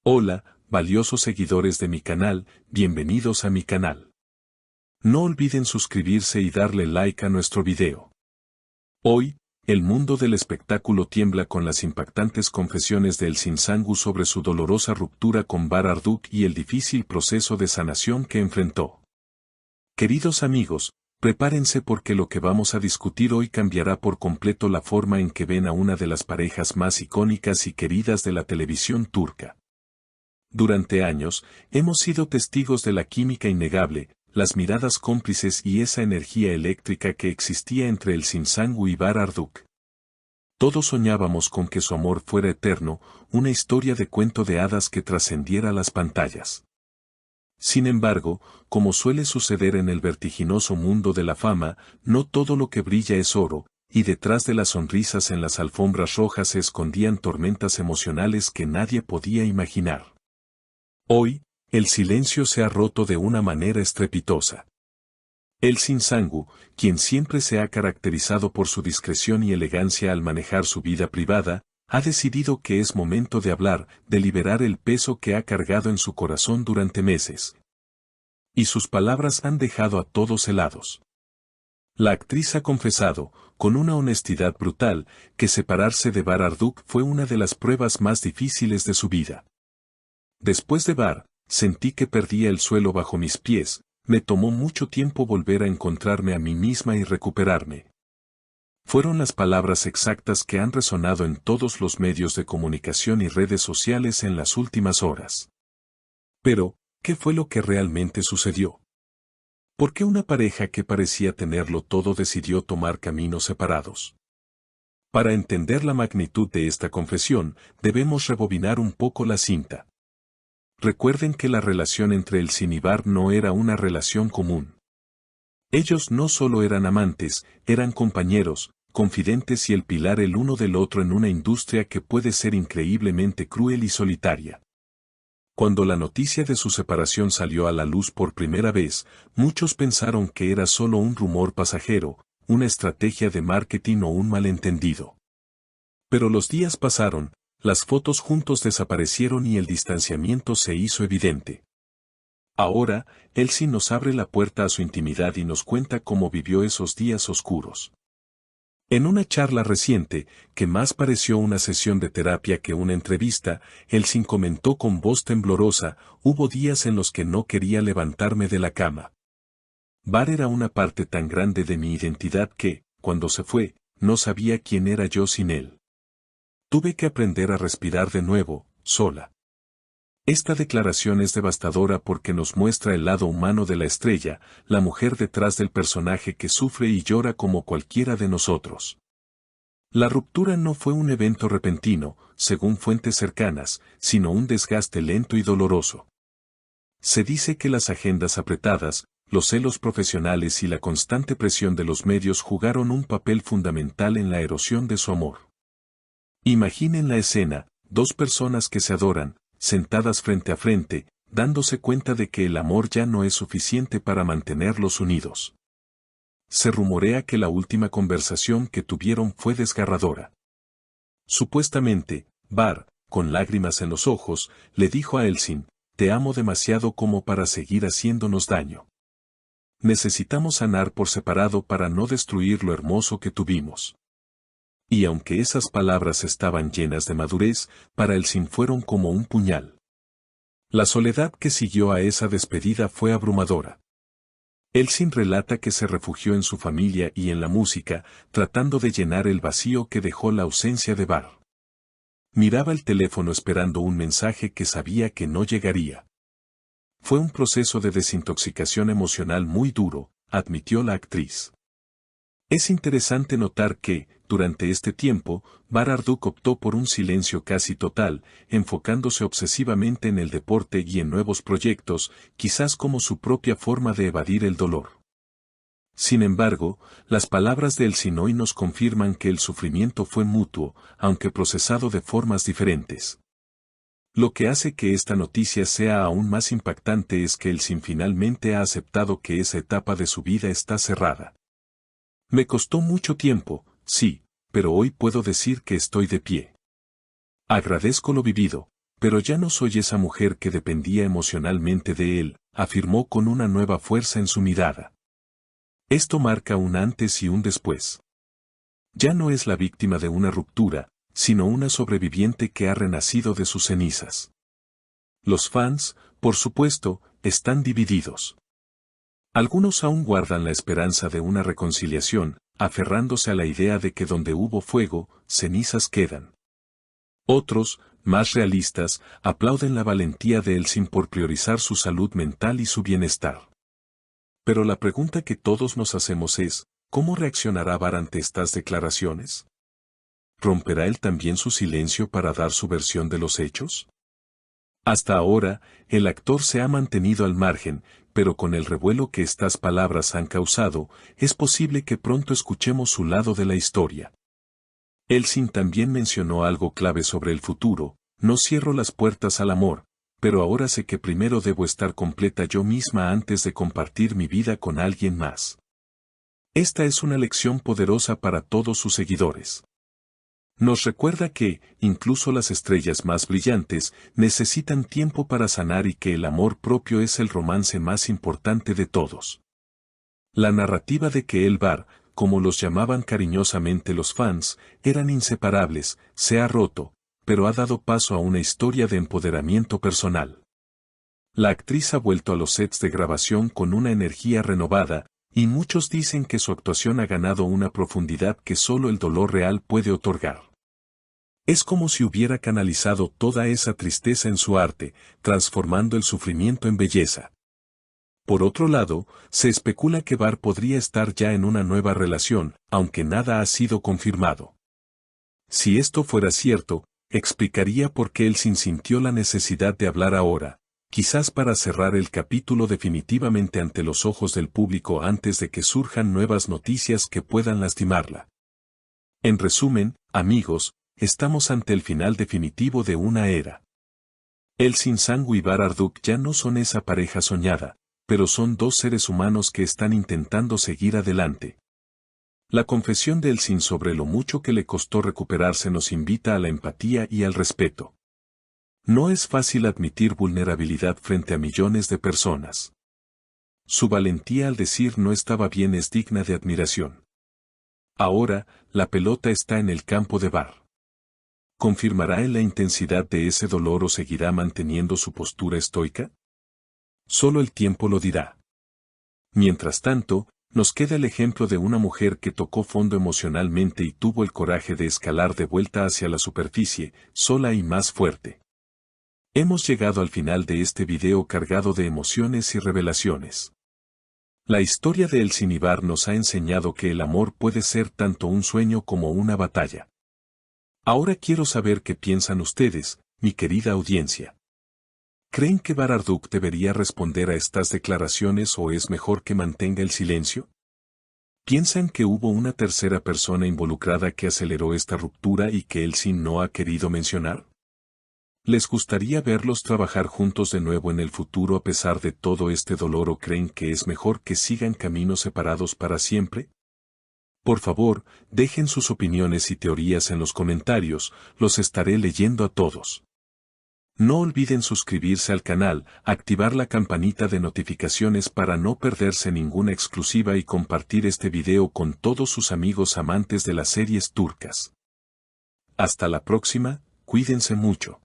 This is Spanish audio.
Hola, valiosos seguidores de mi canal, bienvenidos a mi canal. No olviden suscribirse y darle like a nuestro video. Hoy, el mundo del espectáculo tiembla con las impactantes confesiones de Elçin Sangu sobre su dolorosa ruptura con Bar Arduk y el difícil proceso de sanación que enfrentó. Queridos amigos, prepárense porque lo que vamos a discutir hoy cambiará por completo la forma en que ven a una de las parejas más icónicas y queridas de la televisión turca. Durante años, hemos sido testigos de la química innegable, las miradas cómplices y esa energía eléctrica que existía entre Elçin Sangu y Bar Arduk. Todos soñábamos con que su amor fuera eterno, una historia de cuento de hadas que trascendiera las pantallas. Sin embargo, como suele suceder en el vertiginoso mundo de la fama, no todo lo que brilla es oro, y detrás de las sonrisas en las alfombras rojas se escondían tormentas emocionales que nadie podía imaginar. Hoy, el silencio se ha roto de una manera estrepitosa. Elçin Sangu, quien siempre se ha caracterizado por su discreción y elegancia al manejar su vida privada, ha decidido que es momento de hablar, de liberar el peso que ha cargado en su corazón durante meses. Y sus palabras han dejado a todos helados. La actriz ha confesado, con una honestidad brutal, que separarse de Bar Arduk fue una de las pruebas más difíciles de su vida. Después de Bar, sentí que perdía el suelo bajo mis pies, me tomó mucho tiempo volver a encontrarme a mí misma y recuperarme. Fueron las palabras exactas que han resonado en todos los medios de comunicación y redes sociales en las últimas horas. Pero, ¿qué fue lo que realmente sucedió? ¿Por qué una pareja que parecía tenerlo todo decidió tomar caminos separados? Para entender la magnitud de esta confesión, debemos rebobinar un poco la cinta. Recuerden que la relación entre Elçin y Bar no era una relación común. Ellos no solo eran amantes, eran compañeros, confidentes y el pilar el uno del otro en una industria que puede ser increíblemente cruel y solitaria. Cuando la noticia de su separación salió a la luz por primera vez, muchos pensaron que era solo un rumor pasajero, una estrategia de marketing o un malentendido. Pero los días pasaron, las fotos juntos desaparecieron y el distanciamiento se hizo evidente. Ahora, Elçin nos abre la puerta a su intimidad y nos cuenta cómo vivió esos días oscuros. En una charla reciente, que más pareció una sesión de terapia que una entrevista, Elçin comentó con voz temblorosa: hubo días en los que no quería levantarme de la cama. Bar era una parte tan grande de mi identidad que, cuando se fue, no sabía quién era yo sin él. Tuve que aprender a respirar de nuevo, sola. Esta declaración es devastadora porque nos muestra el lado humano de la estrella, la mujer detrás del personaje que sufre y llora como cualquiera de nosotros. La ruptura no fue un evento repentino, según fuentes cercanas, sino un desgaste lento y doloroso. Se dice que las agendas apretadas, los celos profesionales y la constante presión de los medios jugaron un papel fundamental en la erosión de su amor. Imaginen la escena, dos personas que se adoran, sentadas frente a frente, dándose cuenta de que el amor ya no es suficiente para mantenerlos unidos. Se rumorea que la última conversación que tuvieron fue desgarradora. Supuestamente, Bar, con lágrimas en los ojos, le dijo a Elçin: te amo demasiado como para seguir haciéndonos daño. Necesitamos sanar por separado para no destruir lo hermoso que tuvimos. Y aunque esas palabras estaban llenas de madurez, para Elçin fueron como un puñal. La soledad que siguió a esa despedida fue abrumadora. Elçin relata que se refugió en su familia y en la música, tratando de llenar el vacío que dejó la ausencia de Bar. Miraba el teléfono esperando un mensaje que sabía que no llegaría. Fue un proceso de desintoxicación emocional muy duro, admitió la actriz. Es interesante notar que, durante este tiempo, Bar Arduk optó por un silencio casi total, enfocándose obsesivamente en el deporte y en nuevos proyectos, quizás como su propia forma de evadir el dolor. Sin embargo, las palabras de Elçin hoy nos confirman que el sufrimiento fue mutuo, aunque procesado de formas diferentes. Lo que hace que esta noticia sea aún más impactante es que Elçin finalmente ha aceptado que esa etapa de su vida está cerrada. Me costó mucho tiempo, sí, pero hoy puedo decir que estoy de pie. Agradezco lo vivido, pero ya no soy esa mujer que dependía emocionalmente de él, afirmó con una nueva fuerza en su mirada. Esto marca un antes y un después. Ya no es la víctima de una ruptura, sino una sobreviviente que ha renacido de sus cenizas. Los fans, por supuesto, están divididos. Algunos aún guardan la esperanza de una reconciliación, aferrándose a la idea de que donde hubo fuego, cenizas quedan. Otros, más realistas, aplauden la valentía de Elsin por priorizar su salud mental y su bienestar. Pero la pregunta que todos nos hacemos es, ¿cómo reaccionará Var ante estas declaraciones? ¿Romperá él también su silencio para dar su versión de los hechos? Hasta ahora, el actor se ha mantenido al margen, pero con el revuelo que estas palabras han causado, es posible que pronto escuchemos su lado de la historia. Elsin también mencionó algo clave sobre el futuro: no cierro las puertas al amor, pero ahora sé que primero debo estar completa yo misma antes de compartir mi vida con alguien más. Esta es una lección poderosa para todos sus seguidores. Nos recuerda que, incluso las estrellas más brillantes, necesitan tiempo para sanar y que el amor propio es el romance más importante de todos. La narrativa de que el Var, como los llamaban cariñosamente los fans, eran inseparables, se ha roto, pero ha dado paso a una historia de empoderamiento personal. La actriz ha vuelto a los sets de grabación con una energía renovada, y muchos dicen que su actuación ha ganado una profundidad que solo el dolor real puede otorgar. Es como si hubiera canalizado toda esa tristeza en su arte, transformando el sufrimiento en belleza. Por otro lado, se especula que Var podría estar ya en una nueva relación, aunque nada ha sido confirmado. Si esto fuera cierto, explicaría por qué Elsin sintió la necesidad de hablar ahora, quizás para cerrar el capítulo definitivamente ante los ojos del público antes de que surjan nuevas noticias que puedan lastimarla. En resumen, amigos, estamos ante el final definitivo de una era. Elsin Sangu y Var Arduk ya no son esa pareja soñada, pero son dos seres humanos que están intentando seguir adelante. La confesión de Elsin sobre lo mucho que le costó recuperarse nos invita a la empatía y al respeto. No es fácil admitir vulnerabilidad frente a millones de personas. Su valentía al decir no estaba bien es digna de admiración. Ahora, la pelota está en el campo de Var. ¿Confirmará él la intensidad de ese dolor o seguirá manteniendo su postura estoica? Solo el tiempo lo dirá. Mientras tanto, nos queda el ejemplo de una mujer que tocó fondo emocionalmente y tuvo el coraje de escalar de vuelta hacia la superficie, sola y más fuerte. Hemos llegado al final de este video cargado de emociones y revelaciones. La historia de Elsin y Var nos ha enseñado que el amor puede ser tanto un sueño como una batalla. Ahora quiero saber qué piensan ustedes, mi querida audiencia. ¿Creen que Var Arduk debería responder a estas declaraciones o es mejor que mantenga el silencio? ¿Piensan que hubo una tercera persona involucrada que aceleró esta ruptura y que Elsin no ha querido mencionar? ¿Les gustaría verlos trabajar juntos de nuevo en el futuro a pesar de todo este dolor o creen que es mejor que sigan caminos separados para siempre? Por favor, dejen sus opiniones y teorías en los comentarios, los estaré leyendo a todos. No olviden suscribirse al canal, activar la campanita de notificaciones para no perderse ninguna exclusiva y compartir este video con todos sus amigos amantes de las series turcas. Hasta la próxima, cuídense mucho.